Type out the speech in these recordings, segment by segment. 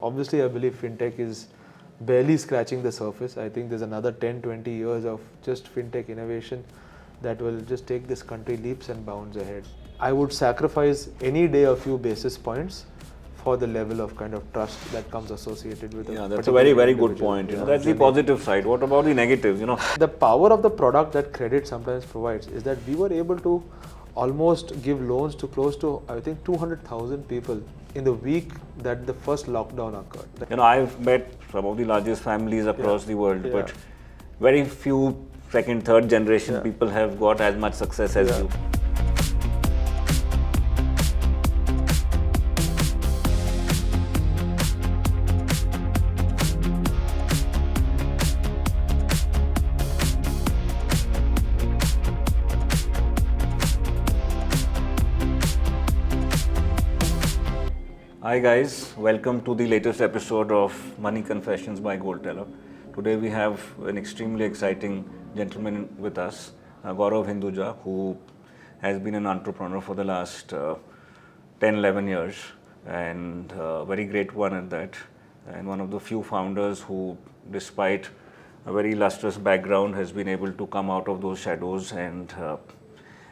Obviously, I believe fintech is barely scratching the surface. I think there's another 10-20 years of just fintech innovation that will just take this country leaps and bounds ahead. I would sacrifice any day a few basis points for the level of kind of trust that comes associated with it. Yeah, that's a very good point. That's the positive side. What about the negatives? The power of the product that credit sometimes provides is that we were able to almost give loans to close to, I think, 200,000 people in the week that the first lockdown occurred. I've met some of the largest families across the world, but very few second, third generation people have got as much success as you. Hi guys, welcome to the latest episode of Money Confessions by GoalTeller. Today we have an extremely exciting gentleman with us, Gaurav Hinduja, who has been an entrepreneur for the last 10-11 years and a very great one at that, and one of the few founders who, despite a very illustrious background, has been able to come out of those shadows and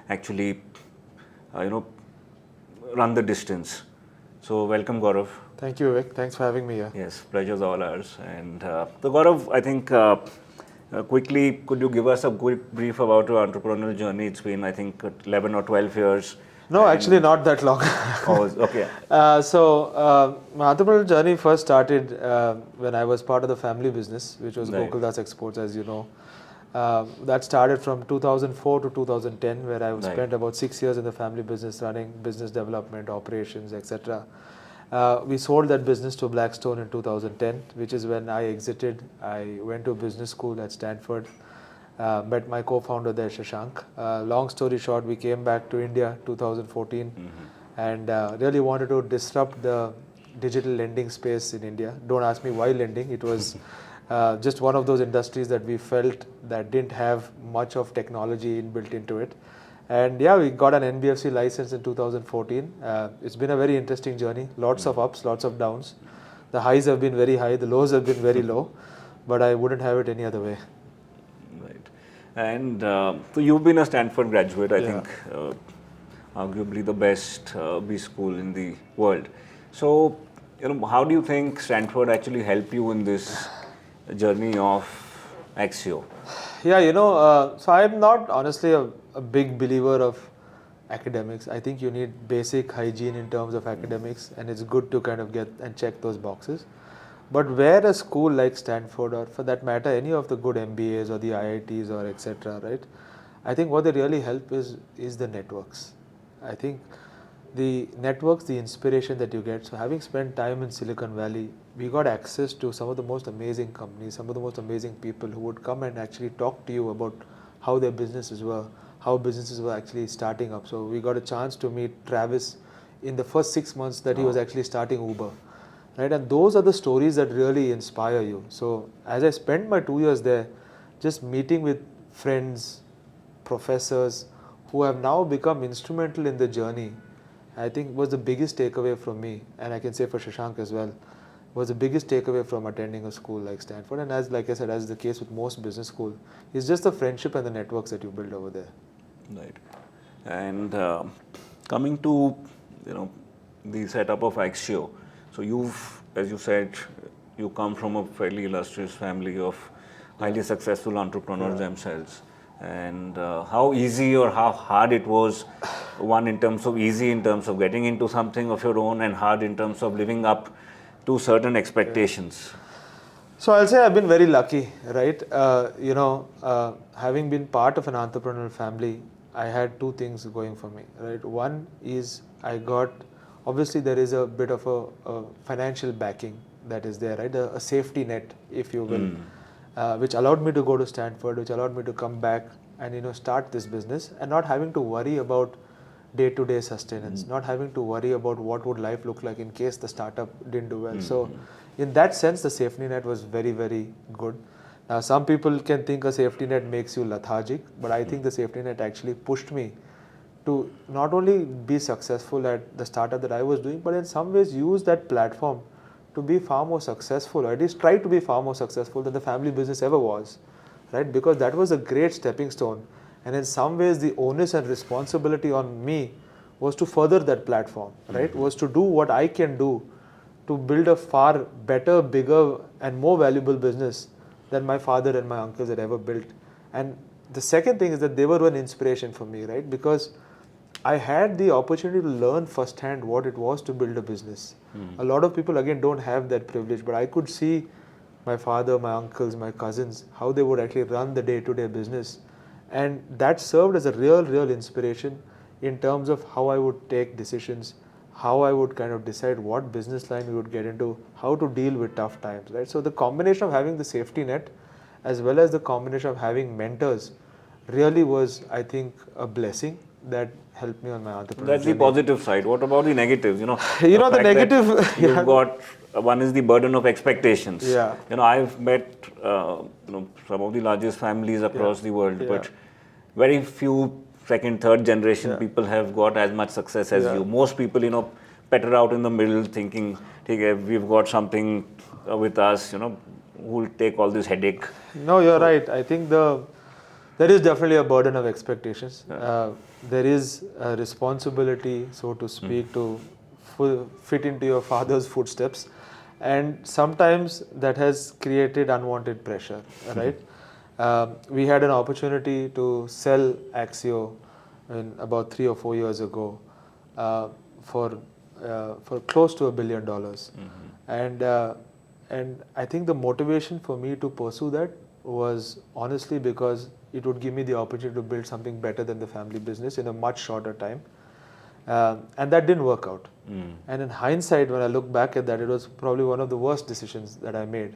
actually run the distance. So welcome, Gaurav. Thank you, Vivek. Thanks for having me here. Yes, pleasure's all ours. And so Gaurav, I think quickly, could you give us a quick brief about your entrepreneurial journey? It's been, I think, 11 or 12 years. No, actually not that long. Oh, okay. My entrepreneurial journey first started when I was part of the family business, which was GoalTeller Exports, as you know. That started from 2004 to 2010, where I spent about 6 years in the family business, running business development, operations, etc. We sold that business to Blackstone in 2010, which is when I exited. I went to business school at Stanford, met my co-founder there, Shashank. Long story short, we came back to India 2014 and really wanted to disrupt the digital lending space in India. Don't ask me why lending. It was just one of those industries that we felt that didn't have much of technology inbuilt into it. And we got an NBFC license in 2014. It's been a very interesting journey. Lots of ups, lots of downs. The highs have been very high, the lows have been very low, but I wouldn't have it any other way. Right. And so you've been a Stanford graduate, I think, arguably the best B school in the world. So, how do you think Stanford actually helped you in this journey of axio? So I'm not honestly a big believer of academics. I think you need basic hygiene in terms of academics, and it's good to kind of get and check those boxes. But where a school like Stanford, or for that matter any of the good MBAs or the IITs or etc., right? I think what they really help is the networks. I think the networks, the inspiration that you get. So having spent time in Silicon Valley, we got access to some of the most amazing companies, some of the most amazing people who would come and actually talk to you about how their businesses were, how businesses were actually starting up. So we got a chance to meet Travis in the first 6 months that he was actually starting Uber, right? And those are the stories that really inspire you. So as I spent my 2 years there, just meeting with friends, professors who have now become instrumental in the journey, I think was the biggest takeaway from me, and I can say for Shashank as well, was the biggest takeaway from attending a school like Stanford. And like I said, as the case with most business schools, it's just the friendship and the networks that you build over there. Right. And coming to the setup of axio, so you've, as you said, you come from a fairly illustrious family of highly successful entrepreneurs themselves. And how easy or how hard it was, one in terms of easy in terms of getting into something of your own, and hard in terms of living up to certain expectations? So I'll say I've been very lucky, right? Having been part of an entrepreneurial family, I had two things going for me, right? One is obviously there is a bit of a financial backing that is there, right? A safety net, if you will. Which allowed me to go to Stanford, which allowed me to come back and start this business and not having to worry about day-to-day sustenance, not having to worry about what would life look like in case the startup didn't do well. So in that sense, the safety net was very, very good. Now, some people can think a safety net makes you lethargic, but I think the safety net actually pushed me to not only be successful at the startup that I was doing, but in some ways use that platform to be far more successful, or at least try to be far more successful than the family business ever was, right? Because that was a great stepping stone. And in some ways, the onus and responsibility on me was to further that platform, right? Was to do what I can do to build a far better, bigger, and more valuable business than my father and my uncles had ever built. And the second thing is that they were an inspiration for me, right? Because I had the opportunity to learn firsthand what it was to build a business. A lot of people, again, don't have that privilege, but I could see my father, my uncles, my cousins, how they would actually run the day-to-day business. And that served as a real inspiration in terms of how I would take decisions, how I would kind of decide what business line we would get into, how to deal with tough times, right? So the combination of having the safety net as well as the combination of having mentors really was, I think, a blessing that helped me on my entrepreneurial That's the journey. positive side. What about the negatives? The fact that negative. you've got one is the burden of expectations. Yeah. I've met some of the largest families across the world, but very few second, third generation people have got as much success as you. Most people, petter out in the middle, thinking, okay, we've got something with us, who will take all this headache. No, you're right. I think there is definitely a burden of expectations. There is a responsibility, so to speak, to fit into your father's footsteps. And sometimes that has created unwanted pressure, right? We had an opportunity to sell Axio about 3 or 4 years ago for close to $1 billion. And I think the motivation for me to pursue that was honestly because it would give me the opportunity to build something better than the family business in a much shorter time. And that didn't work out. And in hindsight, when I look back at that, it was probably one of the worst decisions that I made.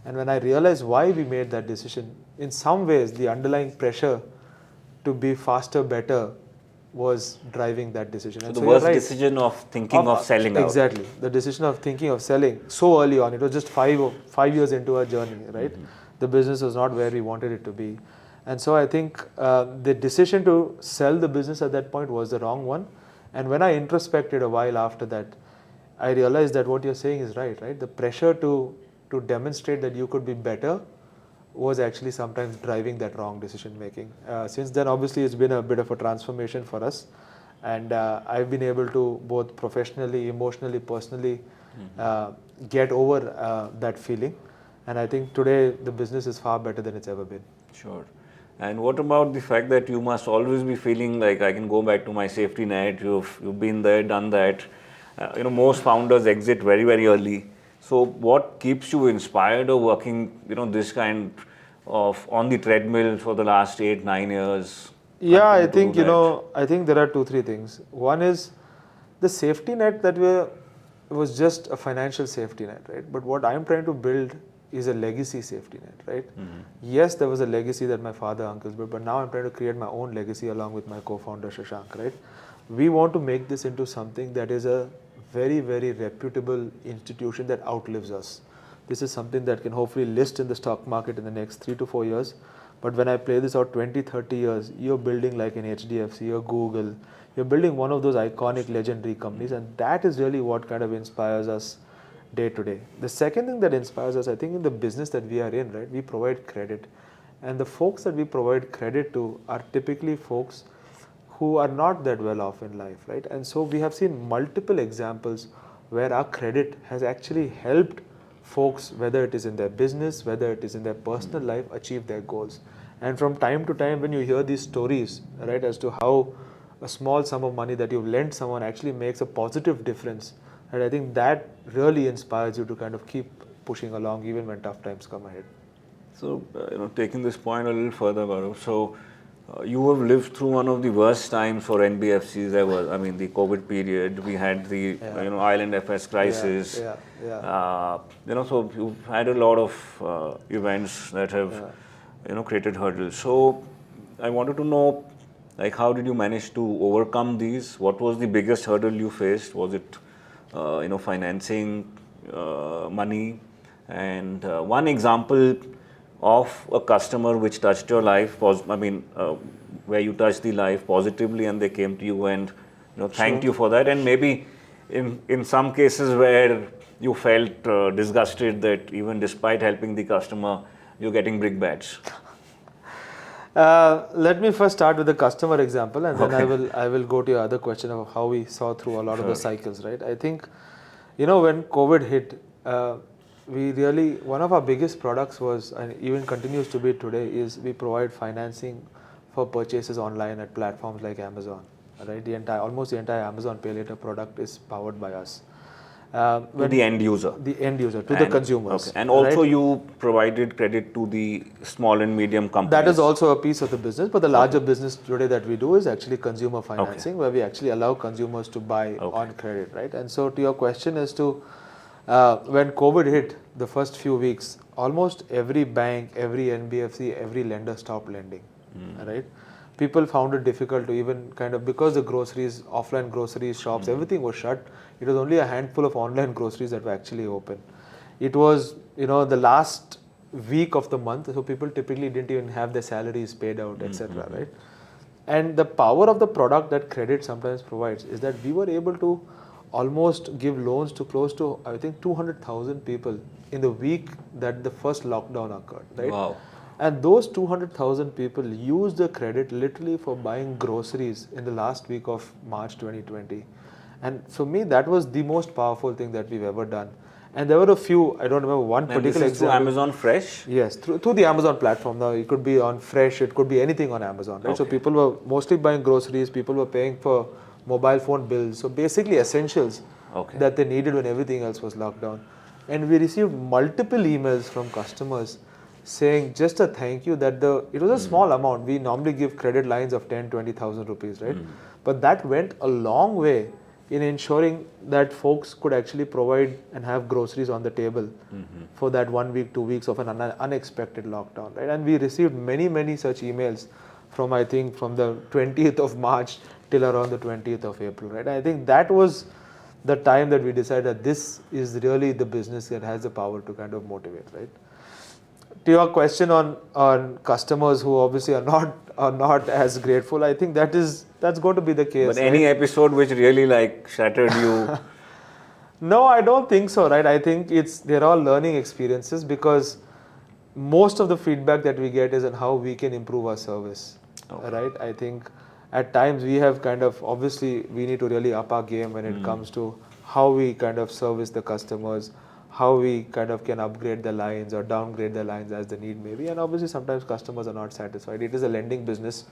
And when I realized why we made that decision, in some ways, the underlying pressure to be faster, better was driving that decision. So and the so worst you're right. decision of thinking of selling out. Exactly. The decision of thinking of selling so early on. It was just 5 years into our journey, right? The business was not where we wanted it to be. And so I think the decision to sell the business at that point was the wrong one. And when I introspected a while after that, I realized that what you're saying is right? The pressure to demonstrate that you could be better was actually sometimes driving that wrong decision making. Since then, obviously, it's been a bit of a transformation for us. And I've been able to both professionally, emotionally, personally get over that feeling. And I think today the business is far better than it's ever been. Sure. And what about the fact that you must always be feeling like I can go back to my safety net? You've been there, done that. Most founders exit very, very early. So what keeps you inspired or working, this kind of on the treadmill for the last 8-9 years? Yeah, I think, I think there are 2-3 things. One is the safety net that was just a financial safety net, right? But what I'm trying to build is a legacy safety net, right? Yes, there was a legacy that my father, uncles built, but now I'm trying to create my own legacy along with my co-founder Shashank, right? We want to make this into something that is a very, very reputable institution that outlives us. This is something that can hopefully list in the stock market in the next 3 to 4 years. But when I play this out 20, 30 years, you're building like an HDFC or Google. You're building one of those iconic, legendary companies. And that is really what kind of inspires us day to day. The second thing that inspires us, I think, in the business that we are in, right, we provide credit. And the folks that we provide credit to are typically folks who are not that well off in life, right? And so we have seen multiple examples where our credit has actually helped folks, whether it is in their business, whether it is in their personal life, achieve their goals. And from time to time, when you hear these stories, right, as to how a small sum of money that you've lent someone actually makes a positive difference, and I think that really inspires you to kind of keep pushing along even when tough times come ahead. So, taking this point a little further, Gaurav, so you have lived through one of the worst times for NBFCs ever. I mean, the COVID period, we had the Island FS crisis. So you've had a lot of events that have created hurdles. So I wanted to know, like, how did you manage to overcome these? What was the biggest hurdle you faced? Was it financing, money? And one example of a customer which touched your life was, where you touched the life positively and they came to you and thanked you for that. And maybe in some cases where you felt disgusted that even despite helping the customer, you're getting brickbats? Let me first start with the customer example, and then Okay. I will go to your other question of how we saw through a lot of the Sure. cycles, right? I think, when COVID hit, we really, one of our biggest products was, and even continues to be today, is we provide financing for purchases online at platforms like Amazon, right? Almost the entire Amazon Pay Later product is powered by us. To the end user. The end user, to the consumers. Okay. And also right? you provided credit to the small and medium companies. That is also a piece of the business, but the larger business today that we do is actually consumer financing, where we actually allow consumers to buy on credit, right? And so to your question as to when COVID hit, the first few weeks, almost every bank, every NBFC, every lender stopped lending, right? People found it difficult to even because the groceries, offline groceries, shops, everything was shut. It was only a handful of online groceries that were actually open. It was, the last week of the month, so people typically didn't even have their salaries paid out, etc. Right? And the power of the product that credit sometimes provides is that we were able to almost give loans to close to, I think, 200,000 people in the week that the first lockdown occurred. Right? Wow. And those 200,000 people used the credit literally for buying groceries in the last week of March 2020. And for me, that was the most powerful thing that we've ever done. And there were a few, I don't remember one particular example. Through Amazon Fresh? Yes, through the Amazon platform. Now, it could be on Fresh, it could be anything on Amazon, right? So people were mostly buying groceries, people were paying for mobile phone bills. So basically essentials that they needed when everything else was locked down. And we received multiple emails from customers saying just a thank you that it was a small amount. We normally give credit lines of 10, 20,000 rupees, right? But that went a long way in ensuring that folks could actually provide and have groceries on the table for that 1 week, 2 weeks of an unexpected lockdown, right? And we received many, many such emails from, I think, from the 20th of March till around the 20th of April, right? I think that was the time that we decided that this is really the business that has the power to kind of motivate, right? To your question on customers who obviously are not as grateful, I think that's going to be the case. But any episode which really shattered you? No, I don't think so, right? I think they're all learning experiences, because most of the feedback that we get is on how we can improve our service, right? I think at times we have obviously we need to really up our game when it comes to how we service the customers, how we can upgrade the lines or downgrade the lines as the need may be. And obviously sometimes customers are not satisfied. It is a lending business,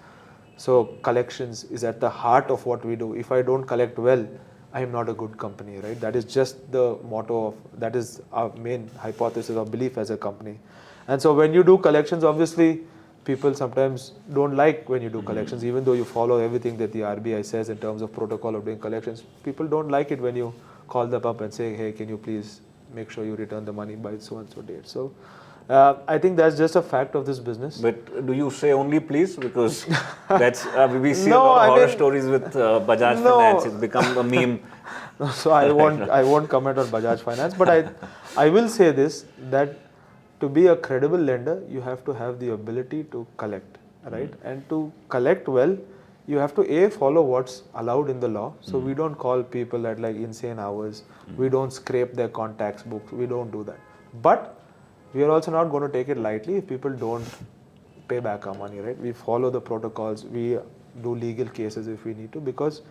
so collections is at the heart of what we do. If I don't collect well, I am not a good company, right? That is just the motto that is our main hypothesis or belief as a company. And so when you do collections, obviously people sometimes don't like when you do collections, even though you follow everything that the RBI says in terms of protocol of doing collections. People don't like it when you call them up and say, hey, can you please make sure you return the money by so and so date. So I think that's just a fact of this business. But do you say only please? Because that's we see a lot of horror stories with Bajaj Finance. It's become a meme. So I won't comment on Bajaj Finance, but I will say this, that to be a credible lender, you have to have the ability to collect, right? And to collect well, you have to follow what's allowed in the law. So we don't call people at insane hours. We don't scrape their contacts books. We don't do that. But we are also not going to take it lightly if people don't pay back our money, right? We follow the protocols. We do legal cases if we need to, because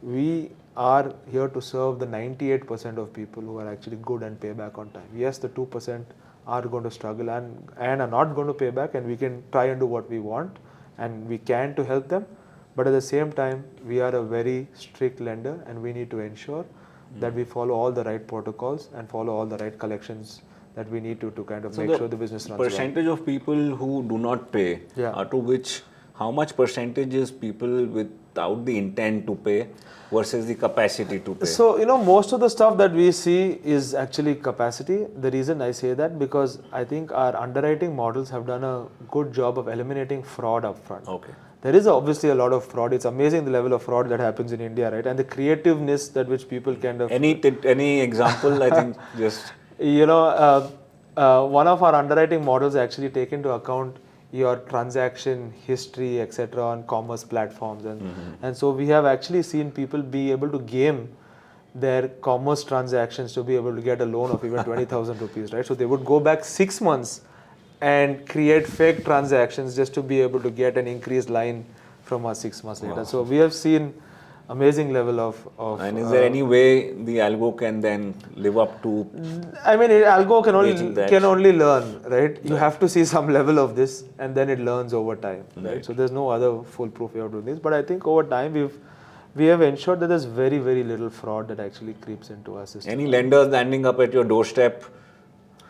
we are here to serve the 98% of people who are actually good and pay back on time. Yes, the 2% are going to struggle and are not going to pay back, and we can try and do what we want and we can to help them. But at the same time, we are a very strict lender, and we need to ensure that we follow all the right protocols and follow all the right collections that we need to make sure the business runs percentage of people who do not pay, to which, how much percentage is people without the intent to pay versus the capacity to pay? So, most of the stuff that we see is actually capacity. The reason I say that, because I think our underwriting models have done a good job of eliminating fraud upfront. Okay. There is obviously a lot of fraud. It's amazing the level of fraud that happens in India, right? And the creativeness that which people Any example, I think, just... one of our underwriting models actually take into account your transaction history, etc. on commerce platforms. And so we have actually seen people be able to game their commerce transactions to be able to get a loan of even 20,000 rupees, right? So they would go back 6 months and create fake transactions just to be able to get an increased line from us 6 months later. Wow. So we have seen amazing level of And is there any way the algo can then live up to? I mean, algo Gauging that. can only learn, right? You have to see some level of this, and then it learns over time, right? Right. So there's no other foolproof way of doing this. But I think over time we have ensured that there's very, very little fraud that actually creeps into our system. Any lenders landing up at your doorstep?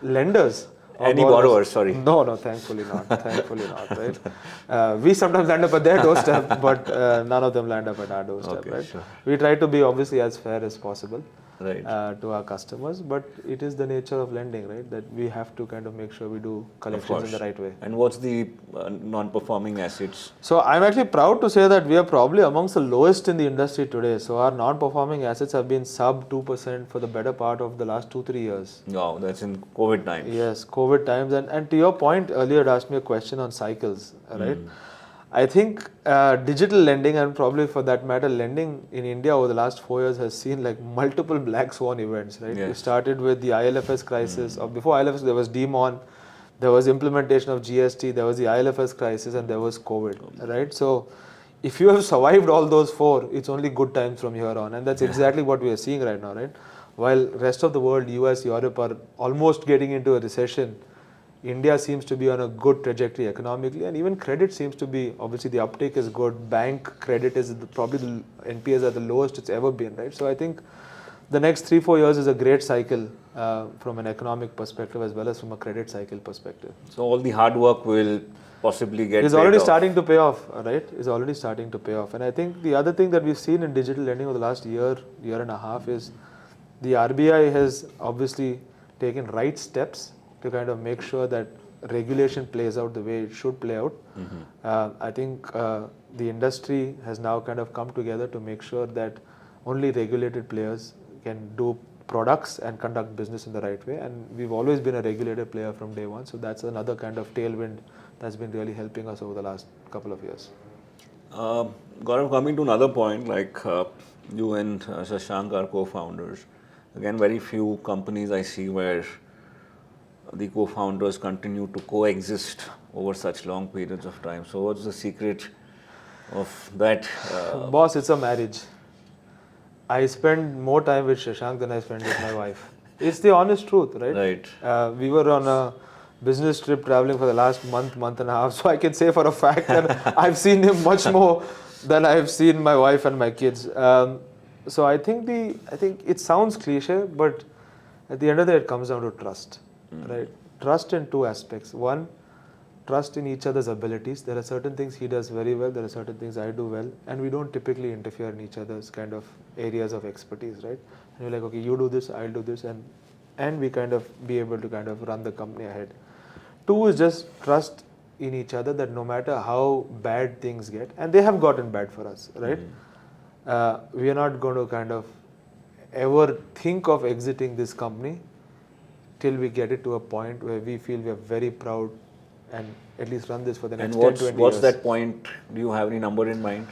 Lenders? Or Any borrowers, sorry. No, thankfully not. Thankfully not, right? We sometimes land up at their doorstep, but none of them land up at our doorstep, Okay, right? sure. We try to be obviously as fair as possible. Right. To our customers, but it is the nature of lending, right? That we have to kind of make sure we do collections in the right way. And what's the non-performing assets? So I'm actually proud to say that we are probably amongst the lowest in the industry today. So our non-performing assets have been sub 2% for the better part of the last 2-3 years. Wow, that's in COVID times. Yes, COVID times. And to your point earlier, you asked me a question on cycles, right? I think digital lending, and probably for that matter, lending in India over the last 4 years has seen like multiple black swan events, right? Yes. We started with the ILFS crisis, or before ILFS there was demon, there was implementation of GST, there was the ILFS crisis, and there was COVID, right? So if you have survived all those four, it's only good times from here on, and that's exactly what we are seeing right now, right? While rest of the world, US, Europe are almost getting into a recession, India seems to be on a good trajectory economically, and even credit seems to be, obviously the uptake is good, bank credit is probably the NPAs are the lowest it's ever been, right? So I think the next 3-4 years is a great cycle from an economic perspective as well as from a credit cycle perspective. So all the hard work will possibly get It's paid already off. starting to pay off, right? It's already starting to pay off. And I think the other thing that we've seen in digital lending over the last year and a half is the RBI has obviously taken right steps to kind of make sure that regulation plays out the way it should play out. I think the industry has now kind of come together to make sure that only regulated players can do products and conduct business in the right way. And we've always been a regulated player from day one. So that's another kind of tailwind that's been really helping us over the last couple of years. Gaurav, coming to another point, like you and Shashank are co-founders. Again, very few companies I see where the co-founders continue to coexist over such long periods of time. So what's the secret of that? Boss, it's a marriage. I spend more time with Shashank than I spend with my wife. It's the honest truth, right? Right. We were on a business trip traveling for the last month and a half. So I can say for a fact that I've seen him much more than I've seen my wife and my kids. So I think it sounds cliche, but at the end of the day, it comes down to trust, right? Trust in two aspects. One, trust in each other's abilities. There are certain things he does very well. There are certain things I do well, and we don't typically interfere in each other's kind of areas of expertise, right? And you're like, okay, you do this, I'll do this, and we kind of be able to kind of run the company ahead. Two is just trust in each other that no matter how bad things get, and they have gotten bad for us, right? We are not going to kind of ever think of exiting this company till we get it to a point where we feel we are very proud and at least run this for the next 10, 20 years. What's that point? Do you have any number in mind?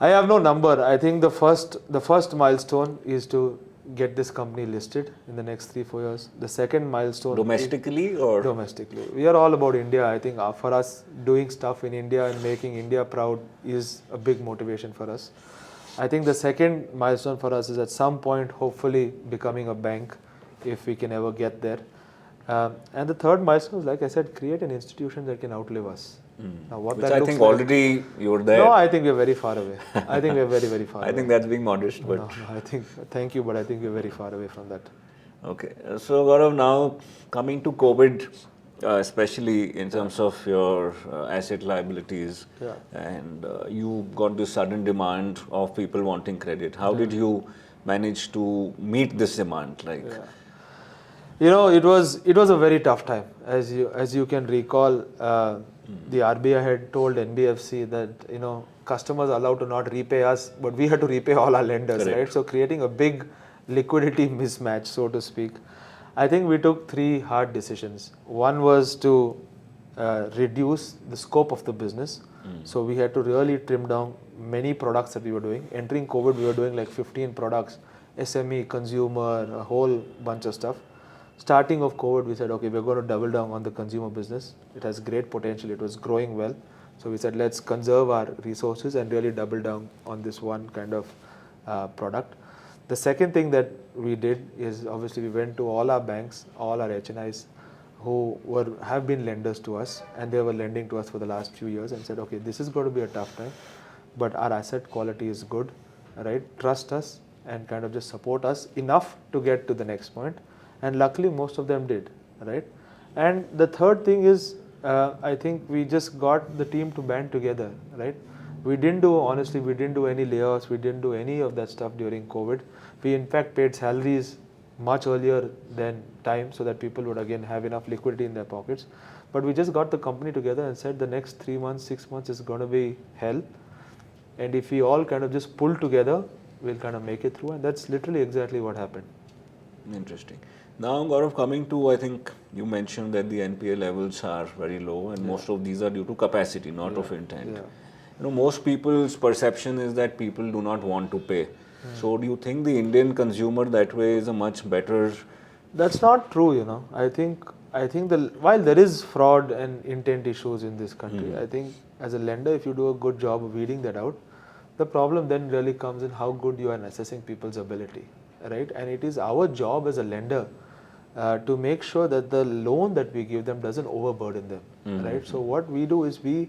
I have no number. I think the first milestone is to get this company listed in the next 3-4 years. The second milestone... Domestically or? Domestically. We are all about India. I think for us, doing stuff in India and making India proud is a big motivation for us. I think the second milestone for us is at some point, hopefully becoming a bank, if we can ever get there. And the third milestone is, like I said, create an institution that can outlive us. Now, what Which that I looks think like, already you're there. No, I think we're very far away. I think we're very, very far away. I think that's being modest, but... No, I think, thank you, but I think we're very far away from that. Okay. So, Gaurav, now coming to COVID, especially in terms of your asset liabilities, and you got this sudden demand of people wanting credit. How did you manage to meet this demand? You know, it was a very tough time. As you can recall, the RBI had told NBFC that, you know, customers are allowed to not repay us, but we had to repay all our lenders, Correct. right? So creating a big liquidity mismatch, so to speak. I think we took 3 hard decisions. One was to reduce the scope of the business. So we had to really trim down many products that we were doing. Entering COVID, we were doing like 15 products. SME, consumer, a whole bunch of stuff. Starting of COVID, we said, okay, we're going to double down on the consumer business. It has great potential. It was growing well. So we said, let's conserve our resources and really double down on this one kind of product. The second thing that we did is obviously we went to all our banks, all our HNIs who have been lenders to us, and they were lending to us for the last few years, and said, okay, this is going to be a tough time, but our asset quality is good, right? Trust us and kind of just support us enough to get to the next point. And luckily, most of them did, right? And the third thing is, I think we just got the team to band together, right? We didn't do any layoffs. We didn't do any of that stuff during COVID. We in fact paid salaries much earlier than time so that people would again have enough liquidity in their pockets. But we just got the company together and said the next 3 months, 6 months is going to be hell. And if we all kind of just pull together, we'll kind of make it through. And that's literally exactly what happened. Interesting. Now, Gaurav, coming to, I think you mentioned that the NPA levels are very low, and most of these are due to capacity, not of intent. Most people's perception is that people do not want to pay. So, do you think the Indian consumer that way is a much better? That's not true. I think while there is fraud and intent issues in this country, I think as a lender, if you do a good job of weeding that out, the problem then really comes in how good you are in assessing people's ability, right? And it is our job as a lender to make sure that the loan that we give them doesn't overburden them, right? So what we do is we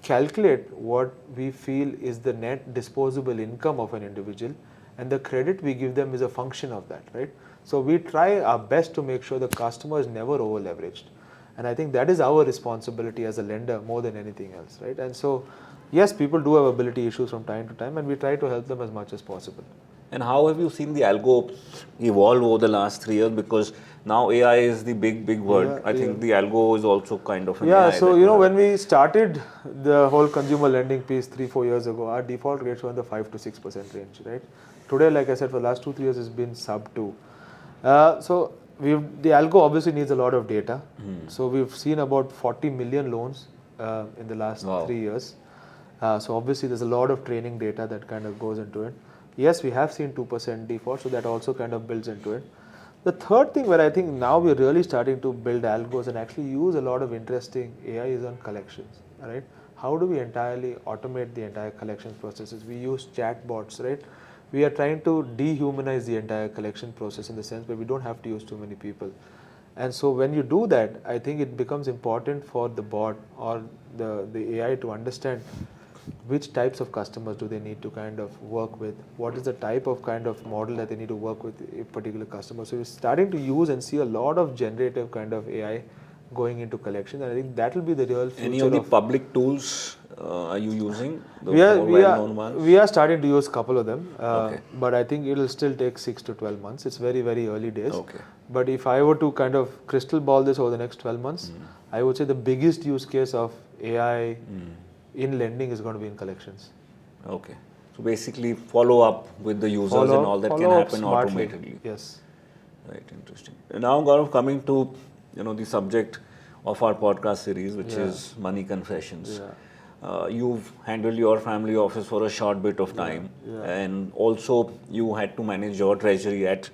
calculate what we feel is the net disposable income of an individual, and the credit we give them is a function of that, right? So we try our best to make sure the customer is never over leveraged, and I think that is our responsibility as a lender more than anything else, right? And so yes, people do have ability issues from time to time, and we try to help them as much as possible. And how have you seen the algo evolve over the last 3 years? Because now AI is the big word. I think the algo is also kind of an AI. So when we started the whole consumer lending piece 3-4 years ago, our default rates were in the 5 to 6% range, right? Today, like I said, for the last 2-3 years, it's been sub 2. So the algo obviously needs a lot of data. So we've seen about 40 million loans in the last 3 years. So obviously there's a lot of training data that kind of goes into it. Yes, we have seen 2% default, so that also kind of builds into it. The third thing where I think now we're really starting to build algos and actually use a lot of interesting AI is on collections, right? How do we entirely automate the entire collection processes? We use chatbots, right? We are trying to dehumanize the entire collection process in the sense where we don't have to use too many people. And so when you do that, I think it becomes important for the bot or the AI to understand which types of customers do they need to kind of work with, what is the type of kind of model that they need to work with a particular customer. So we're starting to use and see a lot of generative kind of AI going into collection, and I think that will be the real future. Any of the public tools are you using? We are starting to use a couple of them, but I think it will still take 6 to 12 months. It's very, very early days. But if I were to kind of crystal ball this over the next 12 months, I would say the biggest use case of AI in lending is going to be in collections. Okay. So basically follow up with the users and all that can happen smartly. automatically. Yes. Right, interesting. And now Gaurav, coming to the subject of our podcast series, which is Money Confessions. You've handled your family office for a short bit of time, and also you had to manage your treasury at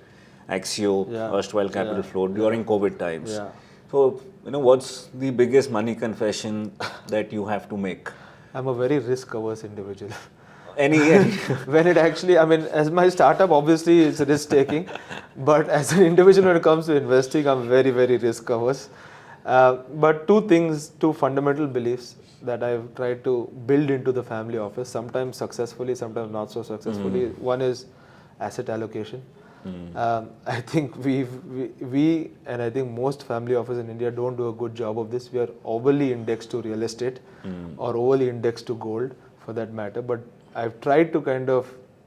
Axio, erstwhile Capital Flow, during COVID times. So, what's the biggest money confession that you have to make? I'm a very risk-averse individual. Any when it actually, as my startup, obviously it's risk-taking, but as an individual when it comes to investing, I'm very, very risk-averse. But two fundamental beliefs that I've tried to build into the family office, sometimes successfully, sometimes not so successfully. One is asset allocation. I think we and I think most family offices in India don't do a good job of this. We are overly indexed to real estate or overly indexed to gold for that matter. But I've tried to kind of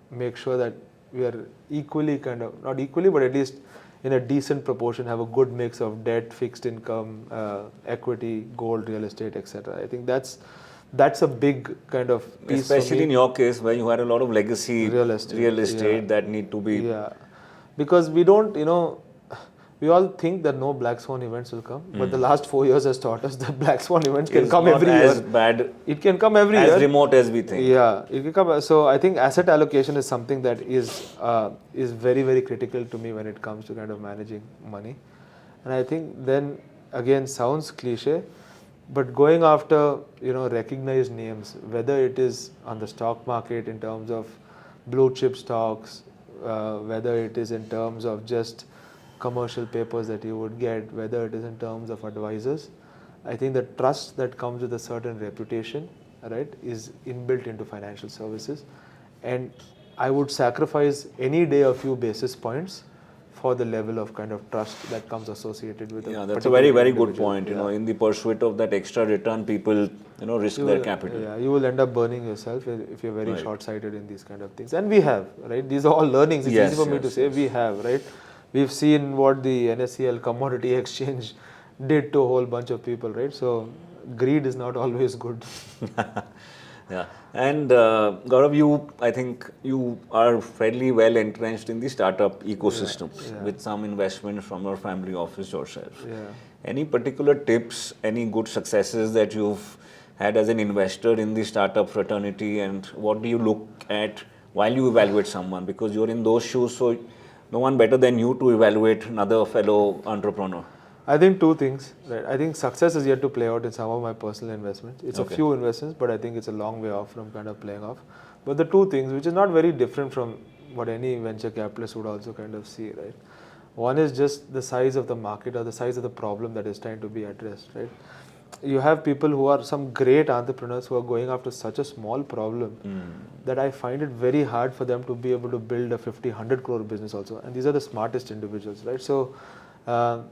make sure that we are equally not equally, but at least in a decent proportion, have a good mix of debt, fixed income, equity, gold, real estate, etc. I think that's a big kind of piece. Especially in your case, where you had a lot of legacy real estate that need to be. Because we don't, we all think that no black swan events will come, but the last 4 years has taught us that black swan events can come not every as year. bad, It can come every as year. remote as we think. Yeah, it can come. So I think asset allocation is something that is very, very critical to me when it comes to kind of managing money. And I think then again sounds cliche, but going after recognized names, whether it is on the stock market in terms of blue chip stocks, whether it is in terms of just commercial papers that you would get, whether it is in terms of advisors, I think the trust that comes with a certain reputation, right, is inbuilt into financial services. And I would sacrifice any day a few basis points for the level of kind of trust that comes associated with it. Yeah, that's a very, very good point. In the pursuit of that extra return, people, risk their capital. Yeah, you will end up burning yourself if you're very short-sighted in these kind of things. And we have, right? These are all learnings. It's easy for me to say. We have, right? We've seen what the NSCL commodity exchange did to a whole bunch of people, right? So greed is not always good. Yeah. And Gaurav, I think you are fairly well entrenched in the startup ecosystem with some investment from your family office yourself. Yeah. Any particular tips, any good successes that you've had as an investor in the startup fraternity, and what do you look at while you evaluate someone? Because you're in those shoes, so no one better than you to evaluate another fellow entrepreneur. I think two things. Right? I think success is yet to play out in some of my personal investments. It's a few investments, but I think it's a long way off from kind of playing off. But the two things, which is not very different from what any venture capitalist would also kind of see, right? One is just the size of the market or the size of the problem that is trying to be addressed, right? You have people who are some great entrepreneurs who are going after such a small problem that I find it very hard for them to be able to build a 50, 100 crore business also. And these are the smartest individuals, right? So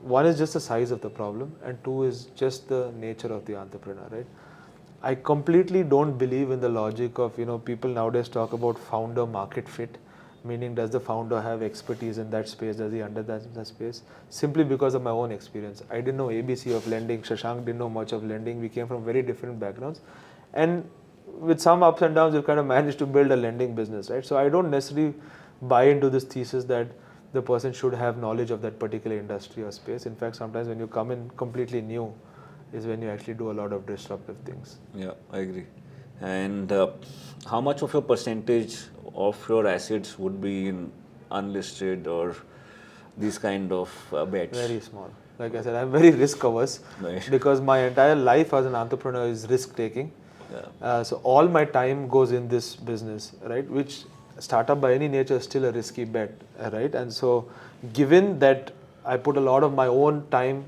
one is just the size of the problem, and two is just the nature of the entrepreneur, right? I completely don't believe in the logic of, people nowadays talk about founder market fit, meaning does the founder have expertise in that space, does he understand that space? Simply because of my own experience. I didn't know ABC of lending, Shashank didn't know much of lending, we came from very different backgrounds. And with some ups and downs, we've kind of managed to build a lending business, right? So I don't necessarily buy into this thesis that the person should have knowledge of that particular industry or space. In fact, sometimes when you come in completely new is when you actually do a lot of disruptive things. Yeah, I agree. And how much of your percentage of your assets would be in unlisted or these kind of bets? Very small. Like I said, I'm very risk averse because my entire life as an entrepreneur is risk taking. Yeah. So all my time goes in this business, right? Which startup by any nature is still a risky bet, right? And so given that I put a lot of my own time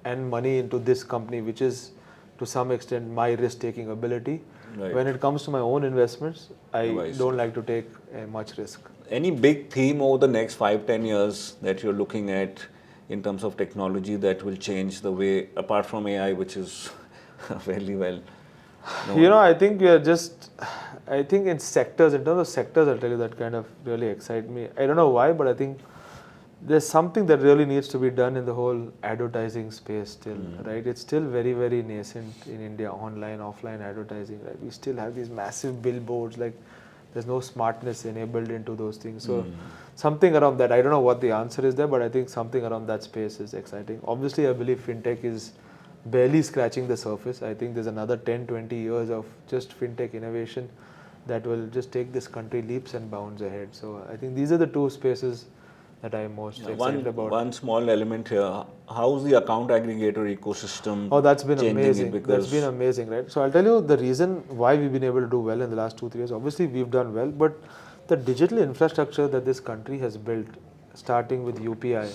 and money into this company, which is to some extent my risk taking ability, when it comes to my own investments, I don't like to take much risk. Any big theme over the next 5-10 years that you're looking at in terms of technology that will change the way, apart from AI, which is fairly well known? I think we are just, I think in terms of sectors, I'll tell you that kind of really excite me. I don't know why, but I think there's something that really needs to be done in the whole advertising space still, right? It's still very, very nascent in India, online, offline advertising, right? We still have these massive billboards, like there's no smartness enabled into those things. So something around that, I don't know what the answer is there, but I think something around that space is exciting. Obviously, I believe fintech is barely scratching the surface. I think there's another 10-20 years of just fintech innovation that will just take this country leaps and bounds ahead. So I think these are the two spaces that I'm most excited about. One small element here, how's the account aggregator ecosystem? Oh, that's been amazing. That's been amazing, right? So I'll tell you the reason why we've been able to do well in the last 2-3 years. Obviously, we've done well, but the digital infrastructure that this country has built, starting with UPI,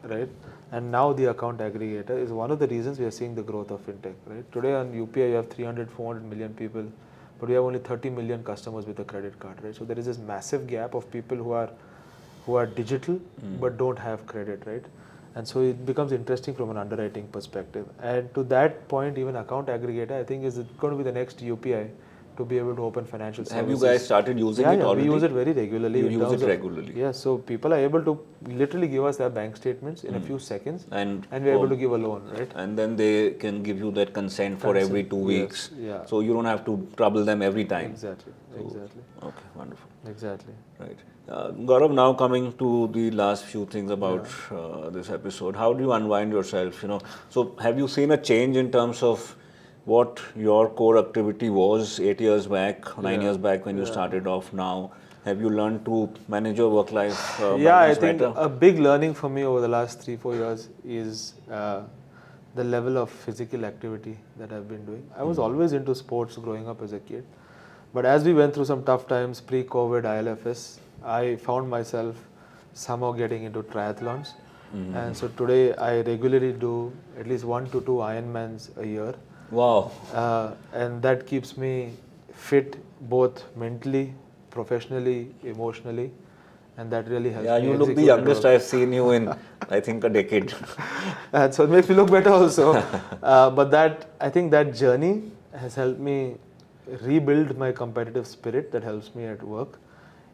right? And now the account aggregator is one of the reasons we are seeing the growth of fintech, right? Today on UPI, you have 300-400 million people, but we have only 30 million customers with a credit card, right? So there is this massive gap of people who are digital but don't have credit, right? And so it becomes interesting from an underwriting perspective. And to that point, even account aggregator, I think, is going to be the next UPI, to be able to open financial services. Have you guys started using it Yeah, already? we use it very regularly. You in use terms it of- regularly? Yeah, so people are able to literally give us their bank statements in a few seconds, And we're able to give a loan, right? And then they can give you that consent for every 2 weeks. Yes, yeah. So you don't have to trouble them every time. Exactly. Okay, wonderful. Exactly. Right. Gaurav, now coming to the last few things about this episode, how do you unwind yourself? So have you seen a change in terms of what your core activity was 8 years back, 9 years back when you started off now? Have you learned to manage your work-life I balance think better? a big learning for me over the last 3-4 years is the level of physical activity that I've been doing. I was always into sports growing up as a kid, but as we went through some tough times pre-COVID ILFS, I found myself somehow getting into triathlons. And so today I regularly do at least 1 to 2 Ironmans a year. Wow. And that keeps me fit both mentally, professionally, emotionally, and that really helps Yeah, me you look the execute at youngest work. I've seen you in, I think, a decade. And so it makes me look better also. But I think that journey has helped me rebuild my competitive spirit that helps me at work.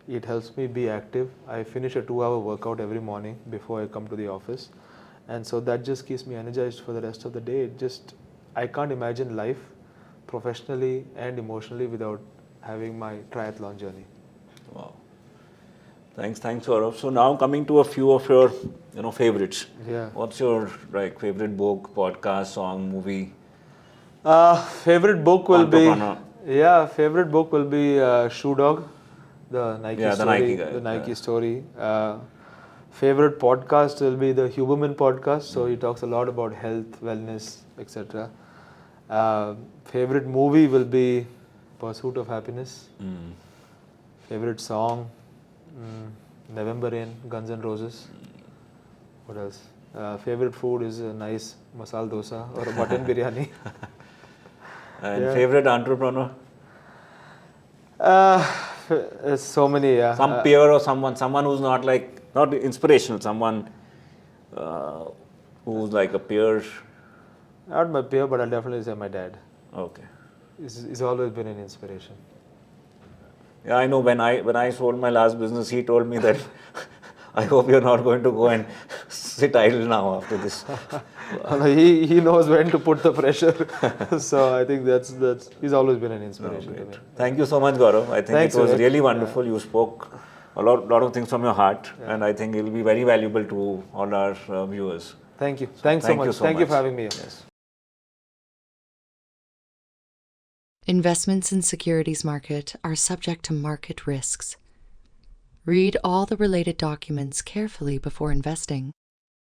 It helps me be active. I finish a 2-hour workout every morning before I come to the office. And so that just keeps me energized for the rest of the day. I can't imagine life professionally and emotionally without having my triathlon journey. Wow. Thanks, Gaurav. So now coming to a few of your, favorites. Yeah. What's your favorite book, podcast, song, movie? Favorite book will Entrepreneur. Favorite book will be Shoe Dog, the Nike Yeah, the story. Nike guy, The Nike story. Favorite podcast will be the Huberman podcast. So he talks a lot about health, wellness, etc. Favorite movie will be Pursuit of Happiness. Favorite song, November Rain, Guns N' Roses. What else? Favorite food is a nice masala dosa or a mutton biryani. And favorite entrepreneur? So many, yeah. Some peer or someone who's not inspirational, someone who's like a peer. Not my peer, but I'll definitely say my dad. Okay. He's always been an inspiration. Yeah, I know. When I sold my last business, he told me that I hope you're not going to go and sit idle now after this. He knows when to put the pressure. So I think that's he's always been an inspiration to me. Thank you so much, Gaurav. I think Thanks, it was Vivek. really wonderful. You spoke a lot of things from your heart, and I think it will be very valuable to all our viewers. Thank you. Thanks so much. Thank you for having me here. Yes. Investments in securities market are subject to market risks. Read all the related documents carefully before investing.